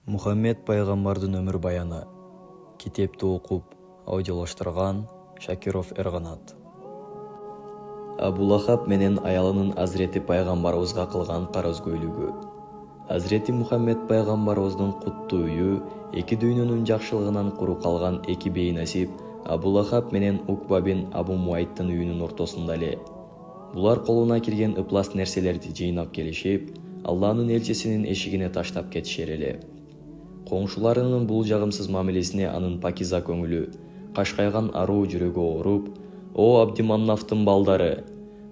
Мухаммед пайгамбардын өмүр баяны. Китепти окуп, аудиолоштурган Шакиров Эрганат. Абу Лахаб менен аялынын Азирети пайгамбарыбызга кылган карызгөйлүгү. Азирети Мухаммед пайгамбарыбыздын куттуу үйү эки дүйнөнүн жакшылыгынан куру калган эки бейнасип Абу Лахаб менен Укба бин Абу Муайттын үйүнүн ортосунда эле. Булар колуна кирген ыплас нерселерди жыйнап келишип, Алланын элчисинин эшигине таштап кетишер эле. Коңшуларынын бул жагымсыз мамилесине анын пакиза көңүлү, кашкайган аруу жүрөгү ооруп, «О Абдиманнафтын балдары,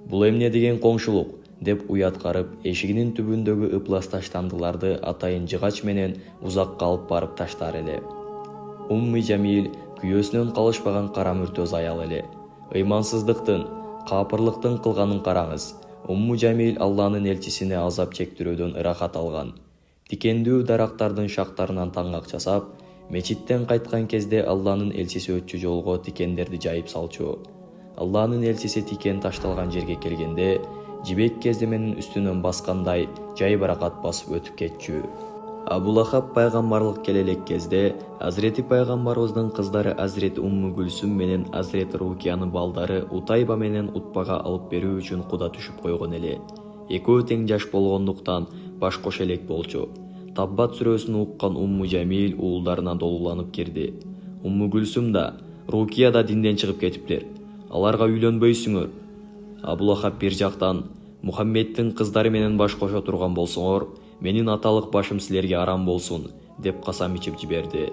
бул эмне деген коңшулук?» деп уяткарып, эшигинин түбүндөгү ыплас таштандыларды атайын жыгач менен узакка алып барып таштар эле. Умми Жамил күйөөсүнөн калышпаган кара мүртөз аял эле. Ыймансыздыктын, капырлыктын кылганын караңыз. Умму Жамил Алланын элчисине азап чектирүүдөн ырахат алган. Тикендүү дарактардын шактарынан таңгак жасап, мечиттен кайткан кезде Алланын элчиси өтчү жолго тикендерди жайып салчу. Алланын элчиси тикен ташталган жерге келгенде, жибек кездеменин үстүнөн баскандай жай баракат басып өтүп кетчү. Абу Лахаб пайгамбарлык келе элек кезде Азирети пайгамбарыбыздын кыздары Азирети Умму Гүлсүм менен Азирети Рукиянын балдары Утайба менен Утбага алып берүү үчүн куда түшүп койгон эле. Экөө тең жаш болгондуктан баш кош элек болчу. Таббат сүрөсүн уккан Умму Жамил уулдарына долуланып кирди. Умму Гүлсүм да, Рукия да динден чыгып кетиптир. Аларга үйлөнбөйсүңөр. Абу Лахаб бир жактан, Мухаммеддин кыздары менен баш кошо турган болсоңор, менин аталык башым силерге арам болсун, деп касам ичип жиберди.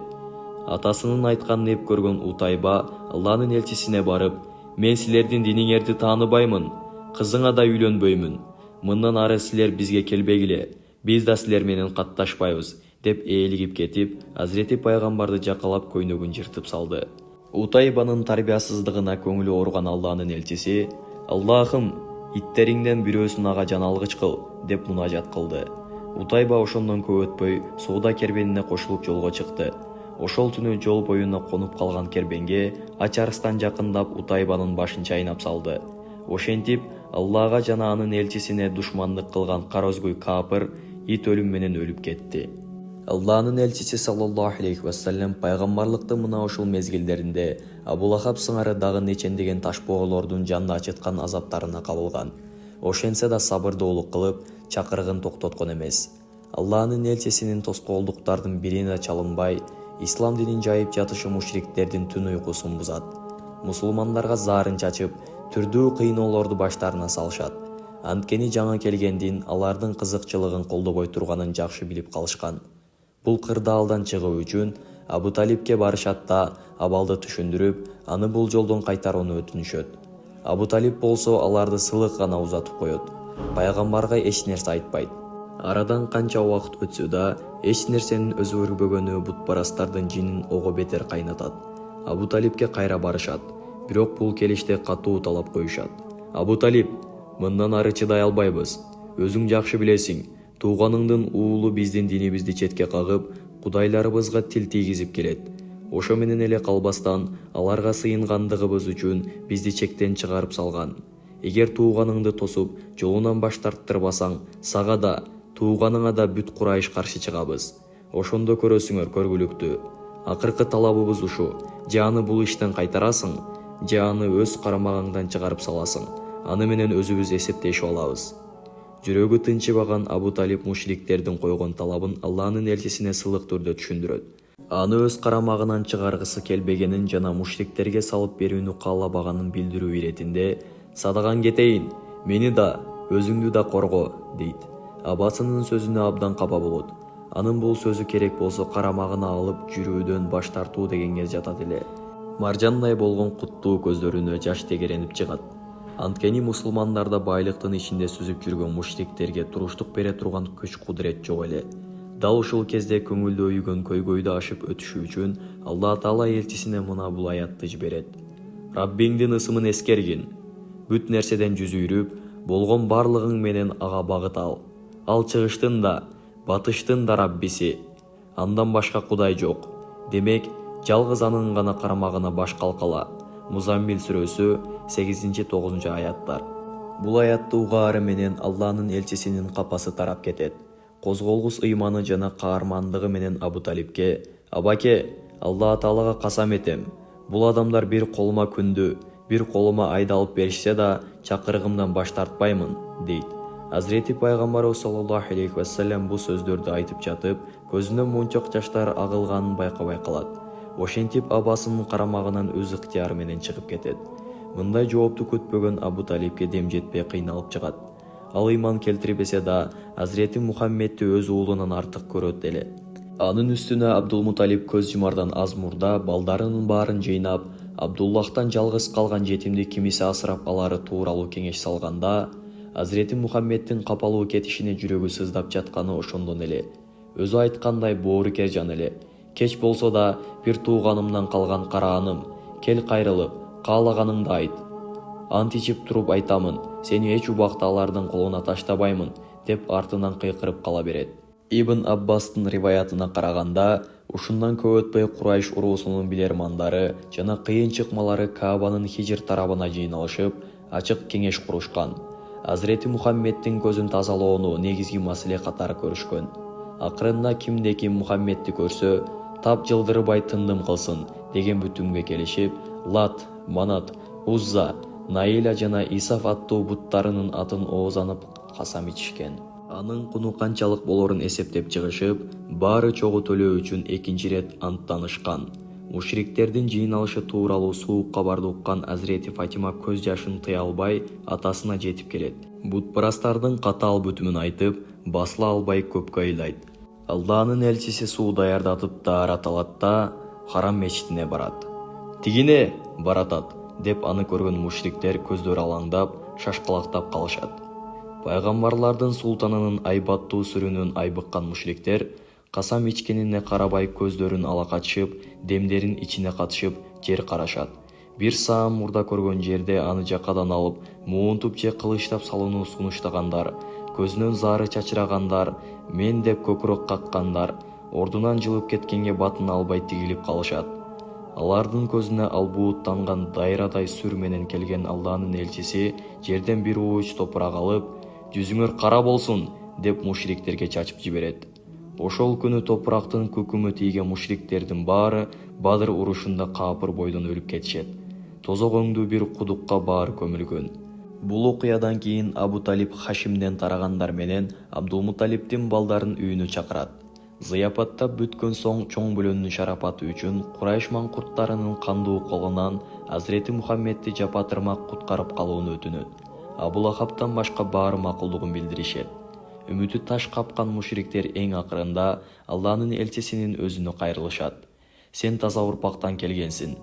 Атасынын айтканын эп көргөн Утайба Алланын элчисине барып, мен силердин диниңерди тааныбаймын, кызыңа да үйлөнбөймүн. Мындан ары силер бизге келбегиле, биз да силер менен катташпайбыз, деп ээлигип кетип, Азирети пайгамбарды жакалап көйнөгүн жыртып салды. Утайбанын тарбиясыздыгына көңүлү ооруган Алланын элчиси, «Аллахым, иттериңден бирөөсүн ага жан алгыч кыл», деп мунажат кылды. Утайба ошондон көп өтпөй соода кербенине кошулуп жолго чыкты. Ошол түнү жол боюна конуп калган кербенге ач арыстан жакындап Утайбанын башын чайнап салды. Ошентип Аллага жана анын элчисине душмандык кылган карозгөй капыр ит өлүм менен өлүп кетти. Алланын элчиси саллаллаху алейхи вассалам пайгамбарлыктын мына ушул мезгилдеринде Абу Лахаб сыңары дагы нечендеген ташбоолордун жанды ачыткан азаптарына кабылган. Ошентсе да сабырдуулук кылып, чакырыгын токтоткон эмес. Алланын элчисинин тоскоолдуктардын бирине чалынбай, ислам динин жайып жатышы мушриктердин түн уйкусун бузат. Мусулмандарга заарын чачып, түрдүү кыйноолорду баштарына салышат. Анткени жаңы келген дин алардын кызыкчылыгын колдобой турганын жакшы билип калышкан. Бул кырдаалдан чыгуу үчүн Абу Талибке барышат да абалды түшүндүрүп, аны бул жолдон кайтарууну өтүнүшөт. Абу Талиб болсо аларды сылык гана узатып коет. Пайгамбарга эч нерсе айтпайт. Арадан канча убакыт өтсө да, эч нерсенин өзгөрбөгөнү бутпарастардын жинин ого бетер кайнатат. Абу Талибке кайра барышат, бирок бул келиште катуу талап коюшат. Абу Талиб, мындан ары чыдай албайбыз. Өзүң жакшы билесиң, тууганыңдын уулу биздин динибизди четке кагып, кудайларыбызга тил тийгизип келет. Ошо менен эле калбастан, аларга сыйынгандыгыбыз үчүн бизди чектен чыгарып салган. Эгер тууганыңды тосуп, жолунан баш тарттырбасаң, сага да, тууганыңа да бүт Курайыш каршы чыгабыз. Ошондо көрөсүңөр көргүлүктү. Акыркы талабыбыз ушу: же аны бул иштен кайтарасың, же аны өз карамагыңдан чыгарып саласың. Аны менен өзүбүз эсептешип алабыз. Жүрөгү тынчыбаган Абу Талиб мушриктердин койгон талабын Алланын элчисине сылык түрдө түшүндүрөт. Аны өз карамагынан чыгаргысы келбегенин жана мушриктерге салып берүүнү каалабаганын билдирүү иретинде, «Садаган кетейин, мени да, өзүңдү да корго», дейт. Абасынын сөзүнө абдан капа болот. Анын бул сөзү керек болсо карамагына алып жүрүүдөн баш тартуу дегенге жатат эле. Маржандай болгон куттуу көздөрүнө жаш тегеренип чыгат. Анткени мусулмандарда байлыктын ичинде сүзүп жүргөн мушриктерге туруштук бере турган күч-кудурет жок эле. Дал ушул кезде көңүлдө үйгөн көйгөйдү ашып өтүшү үчүн Алла Таала элчисине мына бул аятты жиберет. Раббиңдин ысымын эскергин. Бүт нерседен жүз үйрүп, болгон барлыгың менен ага багыт ал. Ал чыгыштын да, батыштын да Раббиси. Андан башка кудай жок. Демек, жалгыз анын гана карамагына баш калкала. Музаммил сүрөсү 8-9 аяттар. Бул аятты угаары менен Алланын элчисинин капасы тарап кетет. козголгус ыйманы жана каармандыгы менен Абу Талипке: «Абаке, Алла Таалага касам этем, бул адамдар бир колума күндү, бир колума айды алып беришсе да чакырыгымдан баш тартпаймын» дейт. Азирети пайгамбарыбыз саллаллаху алейхи вассалам бул сөздөрдү айтып жатып, көзүнөн мунчак жаштар агылганын байкабай калат. Ошентип абасынын карамагынан өз ыктыяры менен чыгып кетет. Мындай жоопту күтпөгөн Абу Талипке дем жетпей кыйналып чыгат. Ал ыйман келтирбесе да Азирети Мухаммедти өз уулунан артык көрөт эле. Анын үстүнө Абдулмуталип көз жумардан аз мурда балдарынын баарын жыйнап, Абдуллахтан жалгыз калган жетимди кимиси асырап алары тууралуу кеңеш салганда, Азирети Мухаммедтин капалуу кетишине жүрөгү сыздап жатканы ошондон эле. Өзү айткандай боорукер жан эле. Кеч болсо да бир тууганымдан калган карааным, кел кайрылып, каалаганыңды айт. Ант ичип туруп айтамын, сени эч убакта алардын колуна таштабаймын, деп артынан кыйкырып кала берет. Ибн Аббастын риваятына караганда, ушундан көп өтпөй Курайш уруусунун билермандары жана кыйын чыкмалары Каабанын Хижр тарабына жыйналышып, ачык кеңеш курушкан. Азирети Мухаммедтин көзүн тазалоону негизги маселе катары көрүшкөн. Акырында кимде ким Мухаммедти көрсө, тап жылдырбай тындым кылсын деген бүтүмгө келишип, Лат, Манат, Узза, Наиля жана Исаф аттуу буттарынын атын оозанып касам ичишкен. Анын куну канчалык болорун эсептеп чыгышып, баары чогуу төлөө үчүн экинчи ирет анттанышкан. Мушриктердин жыйналышы тууралуу суук кабарды уккан Азирети Фатима көз жашын тыя албай атасына жетип келет. Бутпарастардын катаал бүтүмүн айтып, басыла албай көпкө ыйлайт. Алланын элчиси суу даярдатып таарат алат да Харам мечитине барат. «Тигине баратат» деп аны көргөн мушриктер көздөрү алаңдап, шашкалактап калышат. Пайгамбарлардын султанынын айбаттуу сүрүнөн айбыккан мушриктер касам ичкенине карабай көздөрүн ала качышып, демдерин ичине катышып жер карашат. Бир саам мурда көргөн жерде аны жакадан алып, муунтуп же кылычтап салууну сунуштагандар, көзүнөн заары чачырагандар, мен деп көкүрөк каккандар, ордунан жылып кеткенге батын албай тигилип калышат. Алардын көзүнө албууттанган дайрадай сүр менен келген Алланын элчиси жерден бир ууч топурак алып, «Жүзүңөр кара болсун» деп мушриктерге чачып жиберет. Ошол күнү топурактын күкүмү тийген мушриктердин баары Бадыр урушунда каапыр бойдон өлүп кетишет. Тозок өңдүү бир кудукка баары көмүлгөн. Бул окуядан кийин Абу Талип Хашимден тарагандар менен Абдулмуталиптин балдарын үйүнө чакырат. Зыяпаттап бүткөн соң чоң бөлөнүн шарапаты үчүн Курайш маңкурттарынын кандуу колунан Азирети Мухаммедти жапатырмак куткарып калууну өтүнөт. Абу Лахабтан башка баары макулдугун билдиришет. Үмүтү таш капкан мушриктер эң акырында Алланын элчисинин өзүнө кайрылышат. «Сен таза урпактан келгенсиң.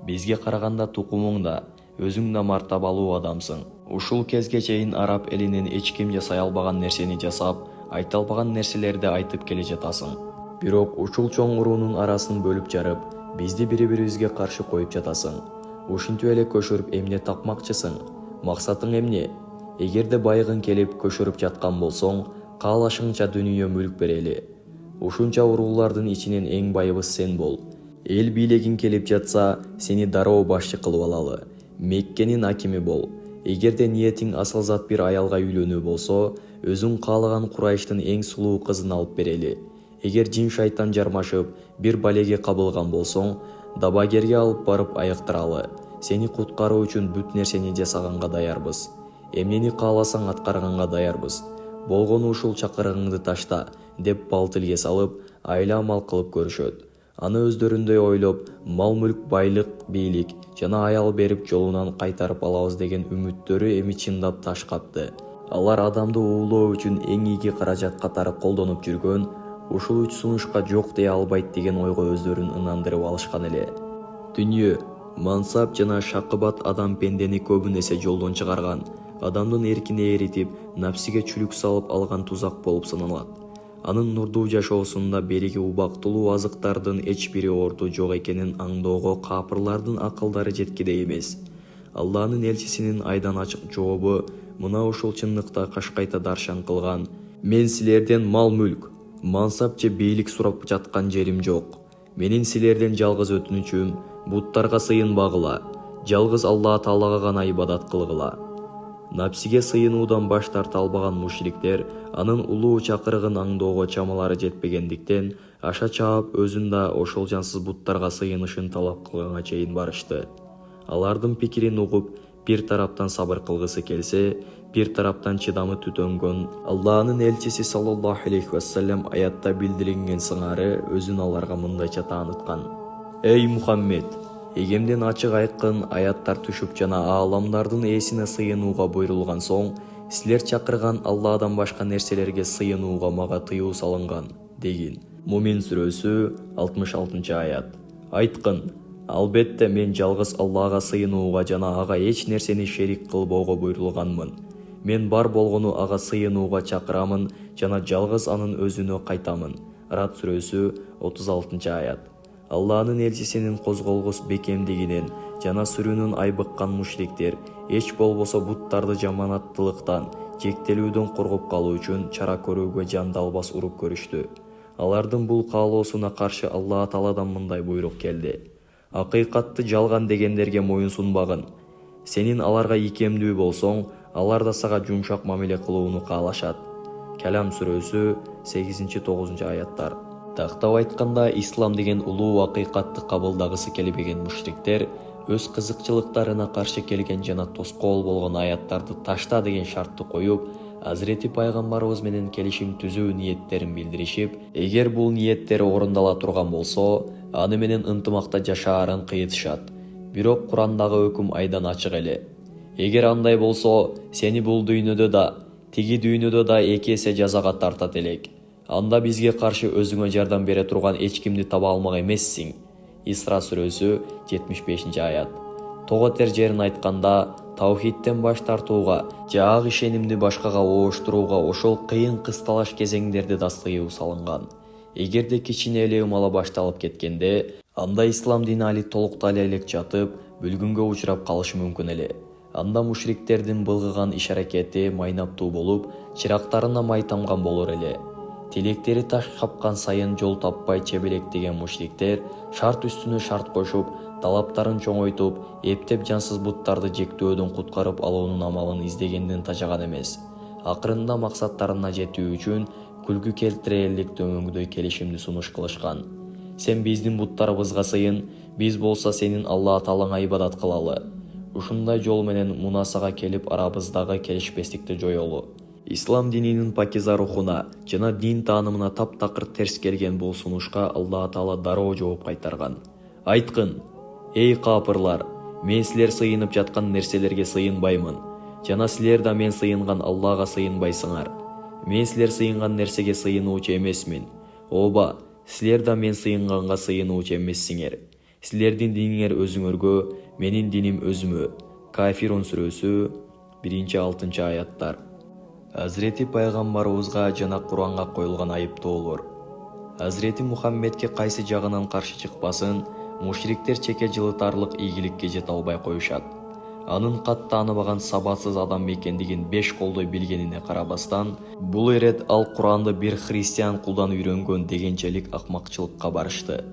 Бизге караганда тукумуң да, өзүң да мартабалуу адамсың. Ушул кезге чейин араб элинен эч ким жасай албаган нерсени жасап, айта албаган нерселерди айтып келе жатасың. Бирок ушул чоң уруунун арасын бөлүп жарып, бизди бири-бирибизге каршы коюп жатасың. Ушинтип эле көшөрүп эмне тапмакчысың? Максатың эмне? Эгерде байыгың келип көшөрүп жаткан болсоң, каалашыңча дүнүйө мүлк берели. Ушунча уруулардын ичинен эң байыбыз сен бол. Эл бийлегиң келип жатса, сени дароо башчы кылып алалы. Меккенин акими бол. Эгерде ниетиң асыл зат бир аялга үйлөнүү болсо, өзүң каалаган Курайштын эң сулуу кызын алып берели. Эгер жин шайтан жармашып, бир балеге кабылган болсоң, дабагерге алып барып айыктыралы. Сени куткаруу үчүн бүт нерсени жасаганга даярбыз. Эмнени кааласаң аткарганга даярбыз. Болгону ушул чакырыгыңды ташта» деп бал тилге салып, айла амал кылып көрүшөт. Аны өздөрүндөй ойлоп, мал-мүлк, байлык, бийлик жана аял берип жолунан кайтарып алабыз деген үмүттөрү эми чындап таш капты. Алар адамды уулоо үчүн эң ийги каражат катары колдонуп жүргөн, ушул үч сунушка жок дей албайт деген ойго өздөрүн ынандырып алышкан эле. Дүнүйө, мансап жана шакыбат адам пендени көбүн эсе жолдон чыгарган, адамдын эркине эритип, напсиге чүлүк салып алган тузак болуп саналат. Анын нурдуу жашоосунда бериги убактылуу азыктардын эч бири орду жок экенин аңдоого капырлардын акылдары жеткидей эмес. Алланын элчисинин айдан ачык жообу мына ушул чындыкта кашкайта даршан кылган: «Мен силерден мал-мүлк, мансап же бийлик сурап жаткан жерим жок. Менин силерден жалгыз өтүнүчүм буттарга сыйынбагыла, жалгыз Алла Таалага гана ибадат кылгыла. Напсиге сыйынуудан баш тарта албаган мушриктер анын улуу чакырыгын аңдоого чамалары жетпегендиктен аша чаап өзүн да ошол жансыз буттарга сыйынышын талап кылганга чейин барышты. Алардын пикирин угуп, бир тараптан сабыр кылгысы келсе, бир тараптан чыдамы түтөнгөн Алланын элчиси саллаллаху алейхи вассалам аятта билдирилген сыңары өзүн аларга мындайча тааныткан: Эй Мухаммед, эгемден ачык айткын аяттар түшүп жана ааламдардын ээсине сыйынууга буйрулган соң, силер чакырган Алладан башка нерселерге сыйынууга мага тыюу салынган, дегин. Мумин сүрөсү 66-аят. Айткын: албетте мен жалгыз Аллага сыйынууга жана ага эч нерсени шерик кылбоого буйрулганмын. Мен бар болгону ага сыйынууга чакырамын жана жалгыз анын өзүнө кайтамын. Рад сүрөсү 36-аят. Алланын элчисинин козголгус бекемдигинен жана сүрүүнүн айбыккан мушриктер эч болбосо буттарды жаманаттылыктан, жектелүүдөн коргоп калуу үчүн чара көрүүгө жандалбас уруп көрүштү. Алардын бул каалоосуна каршы Алла Тааладан мындай буйрук келди: акыйкатты жалган дегендерге моюн сунбагын. Сенин аларга ийкемдүү болсоң, алар да сага жумшак мамиле кылууну каалашат. Калам сүрөсү 8-9 аяттар. Тактап айтканда, ислам деген улуу акыйкатты кабылдагысы келбеген мушриктер өз кызыкчылыктарына каршы келген жана тоскоол болгон аяттарды ташта деген шартты коюп, Азирети пайгамбарыбыз менен келишим түзүү ниеттерин билдиришип, эгер бул ниеттери орундала турган болсо, аны менен ынтымакта жашаарын кыйытышат. Бирок Курандагы өкүм айдан ачык эле. Эгер андай болсо, сени бул дүйнөдө да, тиги дүйнөдө да эки эсе жазага тартат элек. Анда бизге каршы өзүңө жардам бере турган эч кимди таба алмак эмессиң. Исра сүрөсү 75-аят. Тоготер жерин айтканда, таухидтен баш тартууга, жаак ишенимди башкага ооштурууга ошол кыйын кысталаш кезеңдерде да сыйуу салынган. Эгерде кичине эле умала башталып кеткенде, анда ислам дини али толуктала элек жатып, бүлгүнгө учурап калышы мүмкүн эле. Анда мушриктердин былгыган иш-аракети майнаптуу болуп, чырактарына май тамган болор эле. Тилектери таш капкан сайын жол таппай чебелектеген мушриктер шарт үстүнө шарт кошуп, талаптарын чоңойтуп, эптеп жансыз буттарды жектөөдөн куткарып алуунун амалын издегенден тажаган эмес. Акырында максаттарына жетүү үчүн күлгү келтирерлик дөңөңдөй келишимди сунуш кылышкан. Сен биздин буттарыбызга сыйын, биз болсо сенин Алла Таалаңа ибадат кылалы. Ушундай жол менен мунасага келип арабыздагы келишпестикти жоёлу. Ислам дининин пакиза рухуна жана дин таанымына таптакыр терс келген бул сунушка Алла Таала дароо жооп кайтарган. Айткын: эй капырлар, мен силер сыйынып жаткан нерселерге сыйынбаймын, жана силер да мен сыйынган Аллага сыйынбайсыңар. Мен силер сыйынган нерсеге сыйынуучу эмесмин. Ооба, силер да мен сыйынганга сыйынуучу эмессиңер. Силердин диниңер өзүңөргө, менин диним өзүмө. Кафирун сүрөсү 1-6 аяттар. Азирети пайгамбарыбызга жана Куранга коюлган айыптоолор. Азирети Мухаммедке кайсы жагынан каршы чыкпасын, мушриктер чеке жылытарлык ийгиликке жете албай коюшат. Анын кат тааныбаган сабатсыз адам экендигин 5 колдой билгенине карабастан, бул эрет ал Куранды бир христиан кулдан үйрөнгөн дегенчелик акмакчылыкка барышты.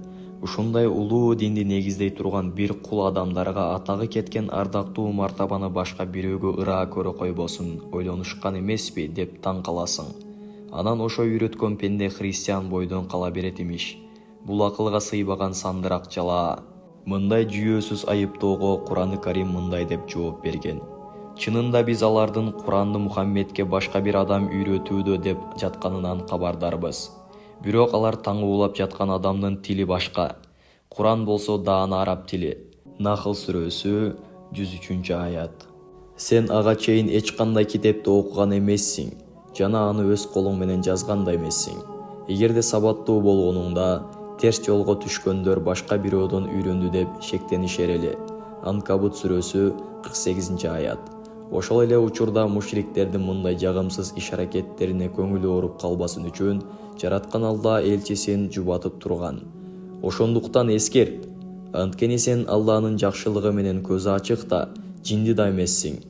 Ушундай улуу динди негиздей турган бир кул адамдарга атагы кеткен ардактуу мартабаны башка бирөөгө ыраа көрө койбосун ойлонушкан эмеспи деп таң каласың. Анан ошо үйрөткөн пенде христиан бойдон кала берет имиш. Бул акылга сыйбаган сандырак жала. Мындай жүйөөсүз айыптоого Кураны Карим мындай деп жооп берген: чынында биз алардын Куранды Мухаммедке башка бир адам үйрөтүүдө деп жатканынан кабардарбыз. Бирок алар таңуулап жаткан адамдын тили башка. Куран болсо даана араб тили. Нахл сүрөсү 103-аят. Сен ага чейин эч кандай китепти окуган эмессиң, жана аны өз колуң менен жазган да эмессиң. Эгерде сабаттуу болгонуңда терс жолго түшкөндөр башка бирөөдөн үйрөндү деп шектенишер эле. Анкабут сүрөсү 48-аят. Ошол эле учурда мушриктердин мындай жагымсыз иш-аракеттерине көңүлү ооруп калбасын үчүн жараткан Алла элчисин жубатып турган. Ошондуктан эскерт, анткени сен Алланын жакшылыгы менен көзү ачык да, жинди да эмессиң.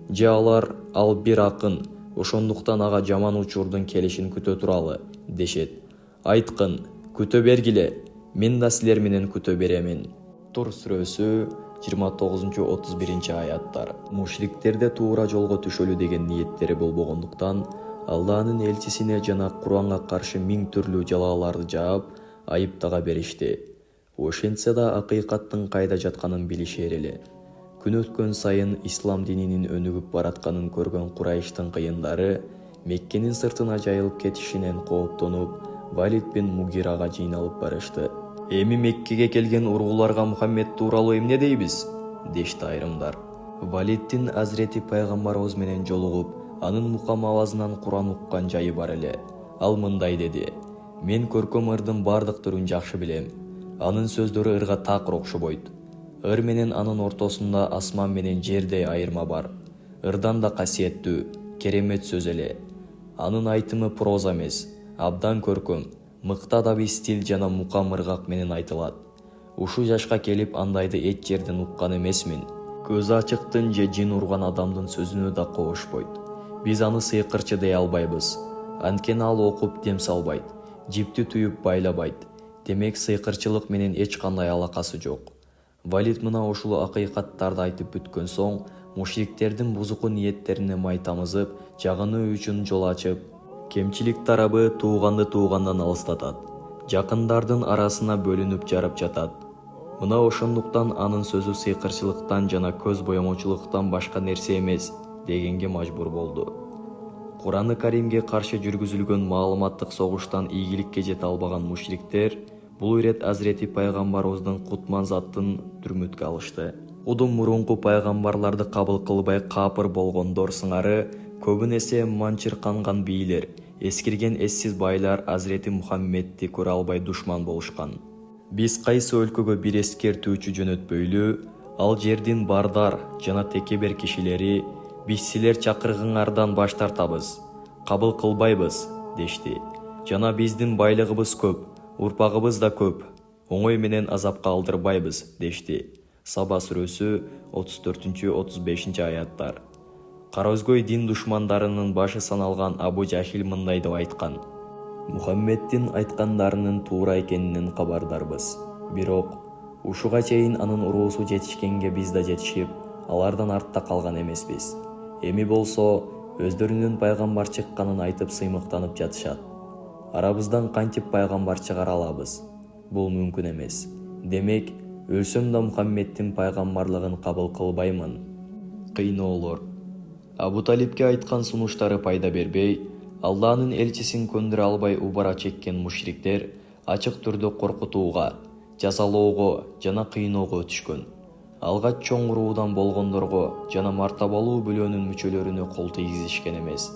Же алар ал бир акын, ошондуктан ага жаман учурдун келишин күтө туралы, дешет. Айткын: күтө бергиле, мен да силер менен күтө беремин. Тур сүрөсү 29-31 аяттар. Мушриктерде туура жолго түшөлү деген ниеттери болбогондуктан Алланын элчисине жана Куранга каршы 1000 түрлүү жалааларды жаап, айыптага беришти. Ошентсе да акыйкаттын кайда жатканын билишер эле. Күн өткөн сайын ислам дининин өнүгүп баратканын көргөн Курайштын кыйындары Меккенин сыртына жайылып кетишинен кооптонуп, Валид бин Мугирага жыйналып барышты. Эми Меккеге келген ургуларга Мухаммед тууралуу эмне дейбиз? Дешти айрымдар. Валиддин Азрети пайгамбарыбыз менен жолугуп, анын мукам авазынан Куран уккан жайы бар эле. Ал мындай деди: "Мен көркөм ырдын бардык түрүн жакшы билем. Анын сөздөрү ырга такыр окшобойт. Ыр менен анын ортосунда асман менен жердей айырма бар. Ырдан да касиеттүү, керемет сөз эле. Анын айтымы проза эмес, абдан көркөм, мыкты адаби стиль жана мукам ыргак менен айтылат. Ушу жашка келип андайды эч жерден уккан эмесмин. Көзү ачыктын же жин урган адамдын сөзүнө да кобошпойт. Биз аны сыйкырчы дей албайбыз. Анткени ал окуп дем салбайт, жипти түйүп байлабайт. Демек сыйкырчылык менен эч кандай алакасы жок." Валид мына ушул акыйкаттарды айтып бүткөн соң, мушриктердин бузуку ниеттерине май тамызып, жагынуу үчүн жол ачып, кемчилик тарабы тууганды туугандан алыстатат, жакындардын арасына бөлүнүп жарып жатат. Мына ошондуктан анын сөзү сыйкырчылыктан жана көз боемочулуктан башка нерсе эмес дегенге мажбур болду. Кураны Каримге каршы жүргүзүлгөн маалыматтык согуштан ийгиликке жете албаган мушриктер бул ирет Азрети пайгамбарыбыздын кутман заттын түрмүткө алышты. Удум мурунку пайгамбарларды кабыл кылбай капыр болгондор сыңары көбүн эсе манчырканган бийлер, эскирген эссиз байлар Азрети Мухаммедти көрө албай душман болушкан. Биз кайсы өлкөгө бир эскертүүчү жөнөтпөйлү, ал жердин бардар жана текебер кишилери "Биз силер чакыргыңардан баш тартабыз, кабыл кылбайбыз" дешти. Жана "Биздин байлыгыбыз көп, урпагыбыз да көп, оңой менен азапка алдырбайбыз" дешти. Саба сүрөсү 34-35 аяттар. Караөзгөй дин душмандарынын башы саналган Абу Жахил мындай деп айткан: "Мухаммеддин айткандарынын туура экенинен кабардарбыз. Бирок ушуга чейин анын уруусу жетишкенге биз да жетишип, алардан артта калган эмеспиз. Эми болсо өздөрүнүн пайгамбар чыкканын айтып сыймыктанып жатышат. Арабыздан кантип пайгамбар чыгара алабыз? Бул мүмкүн эмес. Демек, өлсөм да Мухаммеддин пайгамбарлыгын кабыл кылбаймын." Кыйноолор. Абу Талипке айткан сунуштары пайда бербей, Алланын элчисин көндүрө албай убара чеккен мушриктер ачык түрдө коркутууга, жазалоого жана кыйноого өтүшкөн. Алгач чоң уруудан болгондорго жана мартабалуу бүлөөнүн мүчөлөрүнө кол тийгизишкен эмес.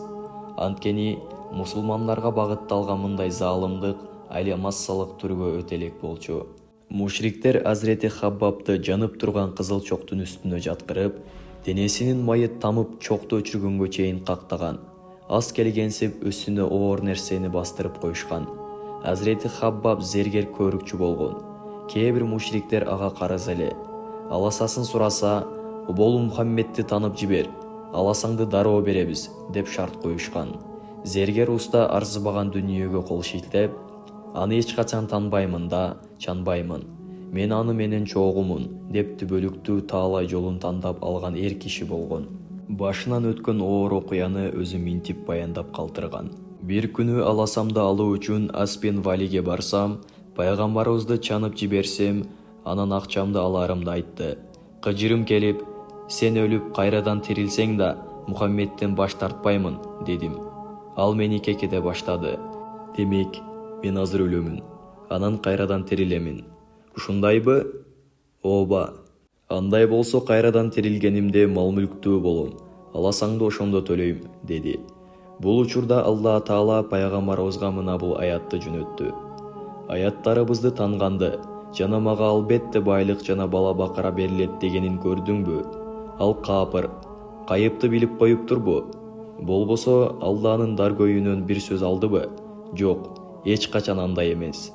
Анткени мусулмандарга багытталган мындай заалымдык али массалык түргө өтө элек болчу. Мушриктер Азрети Хаббабты жанып турган кызыл чоктун үстүнө жаткырып, денесинин майы тамып чокту өчүргөнгө чейин кактаган. Аз келгенсип үстүнө оор нерсени бастырып коюшкан. Азрети Хаббаб зергер көрүкчү болгон. Кээ бир мушриктер ага карыз эле. Аласасын сураса, "Болу Мухаммедти танып жибер, аласаңды дароо беребиз" деп шарт коюшкан. Зергер уста арзыбаган дүнүйөгө кол шилтеп, "Аны эч качан танбаймын да, чанбаймын. Мен аны менен чогумун" деп түбөлүктүү таалай жолун тандап алган эр киши болгон. Башынан өткөн оор окуяны өзү минтип баяндап калтырган. "Бир күнү аласамды алуу үчүн Аспен Валиге барсам, пайгамбарыбызды чанып жиберсем, анан акчамды аларымды айтты. Кыжырым келип, сен өлүп кайрадан тирилсең да Мухаммедден баш тартпаймын" дедим. Ал мени кекете баштады. "Демек, мен азыр өлөмүн, анан кайрадан тирилемин. Ушундайбы?" "Ооба. Андай болсо кайрадан тирилгенимде мал-мүлктүү болом. Аласаңды ошондо төлөйм" деди. Бул учурда Алла Таала пайгамбарыбызга мына бул аятты жөнөттү. "Аяттарыбызды танганды жана мага албетте байлык жана бала бакара берилет дегенин көрдүңбү? Ал капыр, кайыпты билип коюптурбу? Болбосо Алланын даргөйүнөн бир сөз алдыбы? Жок, эч качан андай эмес.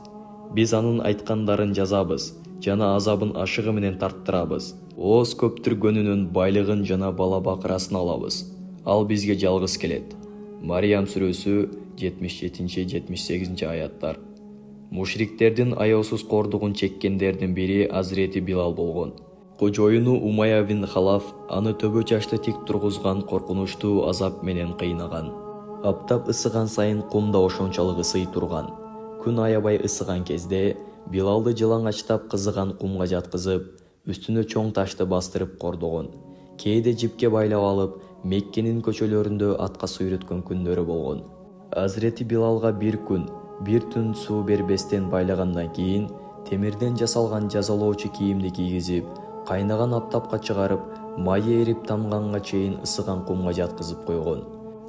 Биз анын айткандарын жазабыз жана азабын ашыгы менен тарттырабыз. Ооз көптүргөнүнөн байлыгын жана бала бакырасын алабыз. Ал бизге жалгыз келет." Мариям сүрөсү 77-78 аяттар. Мушриктердин аяосуз кордугун чеккендердин бири Азрети Билал болгон. Кожоюну Умайя бин Халаф аны төбө чашты тик тургузган коркунучтуу азап менен кыйнаган. Аптап ысыган сайын кум да ошончолук ысый турган. Күн аябай ысыган кезде Билалды жылаңачтап кызыган кумга жаткызып, үстүнө чоң ташты бастырып кордогон. Кээде жипке байлап алып, Меккенин көчөлөрүндө атка сүйрөткөн күндөрү болгон. Азирети Билалга бир күн, бир түн суу бербестен байлагандан кийин темирден жасалган жазалоочу кийимди кийгизип, кайнаган аптапка чыгарып, майы эрип тамганга чейин ысыган кумга жаткызып койгон.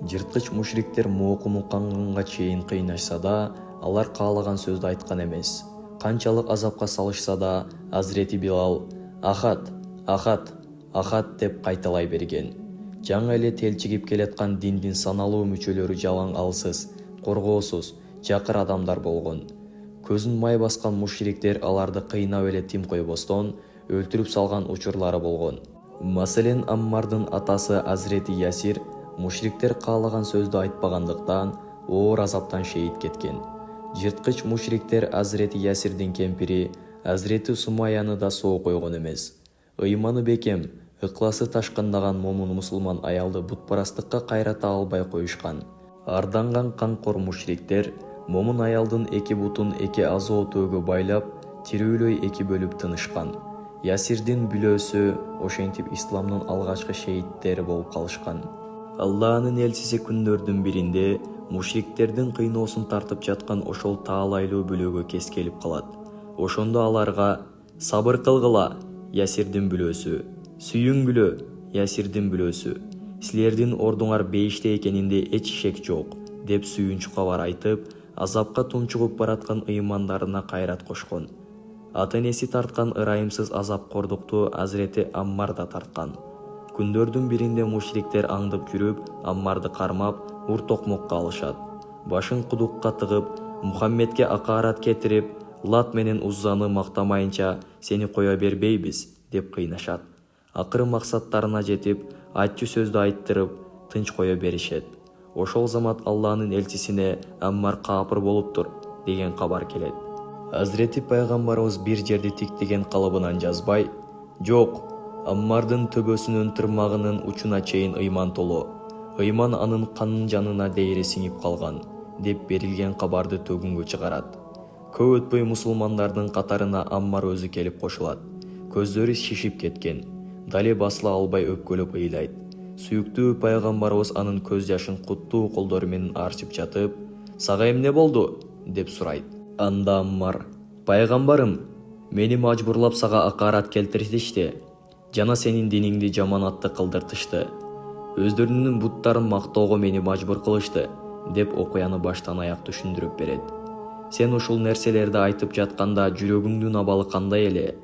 Жырткыч мушриктер моокуму канганга чейин кыйнашса да, алар каалаган сөздү айткан эмес. Канчалык азапка салышса да, Азирети Билал «Ахат, Ахат, Ахат» деп кайталай берген. Жаңы эле телчигип келаткан диндин саналуу мүчөлөрү жалаң алсыз, коргоосуз, жакыр адамдар болгон. Көзүн май баскан мушриктер аларды кыйнап эле тим койбостон өлтүрүп салган учурлары болгон. Маселен, Аммардын атасы Азирети Ясир мушриктер каалаган сөздү айтпагандыктан оор азаптан шейит кеткен. Жырткыч мушриктер Азирети Ясирдин кемпири Азирети Сумаяны да соо койгон эмес. Ыйманы бекем, ыкласы ташкындаган момун мусулман аялды бутпарастыкка кайрата албай коюшкан. Арданган канкор мушриктер момун аялдын эки бутун эки азоо төөгө байлап, тирүүлөй эки бөлүп тынышкан. Ясирдин бүлөөсү ошентип исламдын алгачкы шейиттери болуп калышкан. Алланын элчиси күндөрдүн биринде мушриктердин кыйноосун тартып жаткан ошол таалайлуу бүлөгө кес келип калат. Ошондо аларга «Сабыр кылгыла, Ясирдин бүлөөсү, сүйүнгүлө, Ясирдин бүлөөсү, силердин ордуңар бейиште экенинде эч шек жок» деп сүйүнчү кабар айтып, азапка тунчугуп бараткан ыймандарына кайрат кошкон. Ата-энеси тарткан ырайымсыз азапкордукту Азирети Аммар да тарткан. Күндөрдүн биринде мушриктер аңдып жүрүп, Аммарды кармап, ур-токмокко алышат. Башын кудукка тыгып, Мухаммедке акарат кетирип, Лат менен Уззаны мактамайынча сени кое бербейбиз деп кыйнашат. Акыры максаттарына жетип, айтчу сөздү айттырып, тынч кое беришет. Ошол замат Алланын элчисине Аммар капыр болуптур деген кабар келет. Азирети пайгамбарыбыз бир жерди тиктеген калыбынан жазбай, «Жок, Аммардын төбөсүнүн тырмагынын учуна чейин ыйман толо. Ыйман анын канын жанына дейре сиңип калган» деп берилген кабарды төгүнгө чыгарат. Көп өтпөй мусулмандардын катарына Аммар өзү келип кошулат. Көздөрү шишип кеткен. Дали басыла албай өпкөлөп ыйлайт. Сүйүктүү пайгамбарыбыз анын көз жашын куттуу колдору менен арчып жатып, «Сага эмне болду?» деп сурайт. Анда Аммар: «Пайгамбарым, мени мажбурлап сага акарат келтиришти. Жана сенин диниңди жаманатты кылдыртышты. Өздөрүнүн буттарын мактоого мени мажбур кылышты» деп окуяны баштан аяк түшүндүрүп берет. Сен ушул нерселерди айтып жатканда жүрөгүңдүн абалы кандай эле?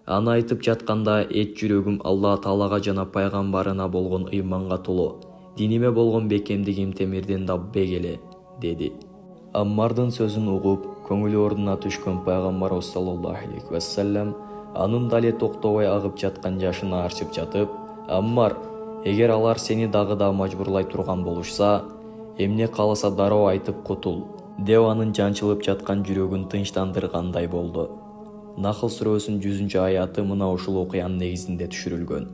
Аны айтып жатканда эч жүрөгүм Алла Таалага жана пайгамбарына болгон ыйманга толо, диниме болгон бекемдигим темирден да бек эле, деди. Аммардын сөзүн угуп, көңүлү ордуна түшкөн пайгамбарыбыз саллаллаху алейхи вассалам анын дали токтобой агып жаткан жашын арчып жатып, «Аммар, эгер алар сени дагы да мажбурлай турган болушса, эмне кааласа дароо айтып кутул» деп анын жанчылып жаткан жүрөгүн тынчтандыргандай болду. Нахл сүрөсүнүн 100 аяты мына ушул окуянын негизинде түшүрүлгөн.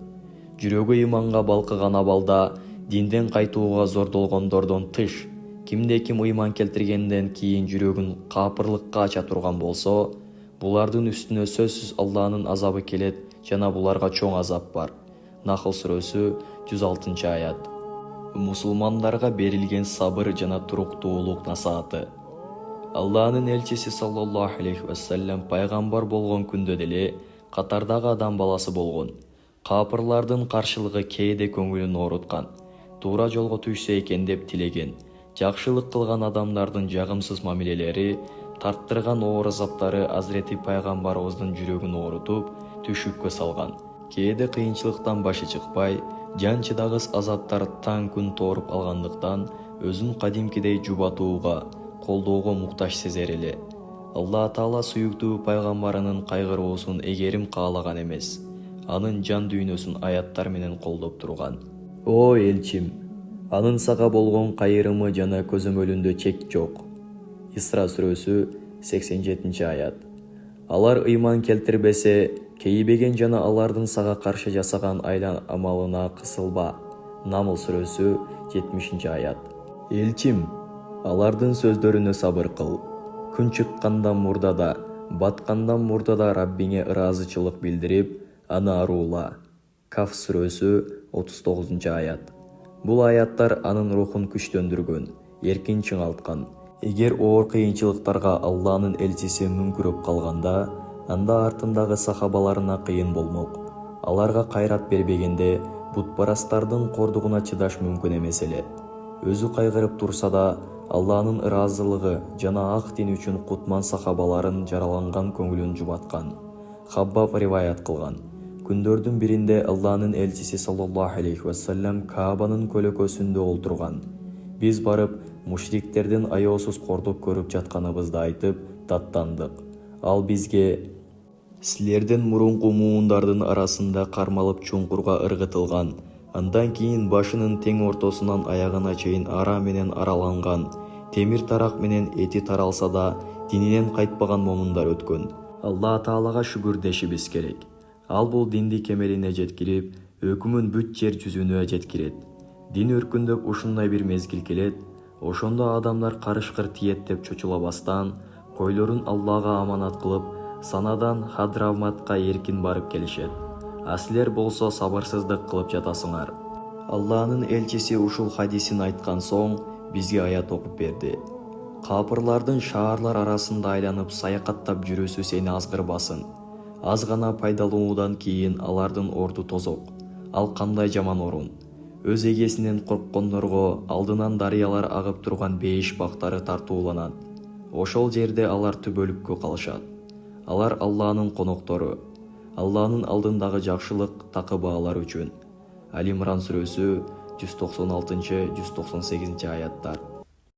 Жүрөгү ыйманга балкыган абалда динден кайтууга зордолгондордон тыш, кимде-ким ыйман келтиргенден кийин жүрөгүн капырлыкка ача турган болсо, булардын үстүнө сөзсүз Алланын азабы келет жана буларга чоң азап бар. Нахл сүрөсү 106 аят. Мусулмандарга берилген сабыр жана туруктуулук насааты. Алланын элчиси саллаллаху алейхи вассалам пайгамбар болгон күндө деле катардагы адам баласы болгон. Капырлардын каршылыгы кээде көңүлүн ооруткан, туура жолго түшсө экен деп тилеген. Жакшылык кылган адамдардын жагымсыз мамилелери, тарттырган оор азаптары Азирети пайгамбарыбыздын жүрөгүн оорутуп, түшүккө салган. Кээде кыйынчылыктан башы чыкпай, жан чыдагыс азаптар таң күн тооруп алгандыктан өзүн кадимкидей жубатууга, колдоого муктаж сезер эле. Алла Таала сүйүктүү пайгамбарынын кайгыруусун эгерим каалаган эмес, анын жан дүйнөсүн аяттар менен колдоп турган. «О элчим, анын сага болгон кайрымы жана көзөмөлүндө чек жок». Исра сүрөсү 87 аят. Алар ыйман келтирбесе, Кейбеген жана алардын сага каршы жасаган айла амалына кысылба. Намл сүрөсү 70-аят. Элчим, алардын сөздөрүнө сабыр кыл. Күн чыккандан мурда да, баткандан мурда да Раббиңе ыраазычылык билдирип, аны аруула. Каф сүрөсү 39-аят. Бул аяттар анын рухун күчтөндүргөн, эркин чыңалткан. Эгер оор кыйынчылыктарга Алланын элчиси мүңкүрөп калганда, анда артындагы сахабаларына кыйын болмок. Аларга кайрат бербегенде бутпарастардын кордугуна чыдаш мүмкүн эмес эле. Өзү кайгырып турса да, Алланын ыраазылыгы жана ак дин үчүн кутман сахабаларын жараланган көңүлүн жубаткан. Хаббаб риваят кылган. Күндөрдүн биринде Алланын элчиси саллаллаху алейхи вассалам Каабанын көлөкөсүндө олтурган. Биз барып, мушриктердин аяосуз кордук көрүп жатканыбызды айтып, даттандык. Ал бизге: "Силердин мурунку муундардын арасында кармалып чуңкурга ыргытылган, андан кийин башынын тең ортосунан аягына чейин ара менен араланган, темир тарак менен эти таралса да, дининен кайтпаган момундар өткөн. Алла Таалага шүгүр дешибиз керек. Ал бул динди кемелине жеткирип, өкүмүн бүт жер жүзүнө жеткирет. Дин өркүндөп ушундай бир мезгил келет, ошондо адамдар карышкыр тиет деп чочулабастан, койлорун Аллага аманат кылып, санадан Хадравматка эркин барып келишет. А силер болсо сабырсыздык кылып жатасыңар." Алланын элчиси ушул хадисин айткан соң бизге аят окуп берди. "Капырлардын шаарлар арасында айланып саякаттап жүрүүсү сени азгырбасын. Аз гана пайдалануудан кийин алардын орду тозок. Ал кандай жаман орун. Өз эгесинен корккондорго алдынан дарыялар агып турган бейиш бактары тартууланат. Ошол жерде алар түбөлүккө калышат. Алар Алланын коноктору. Алланын алдындагы жакшылык такыбы алар үчүн." Али Имран сүрөсү 196-198 аяттар.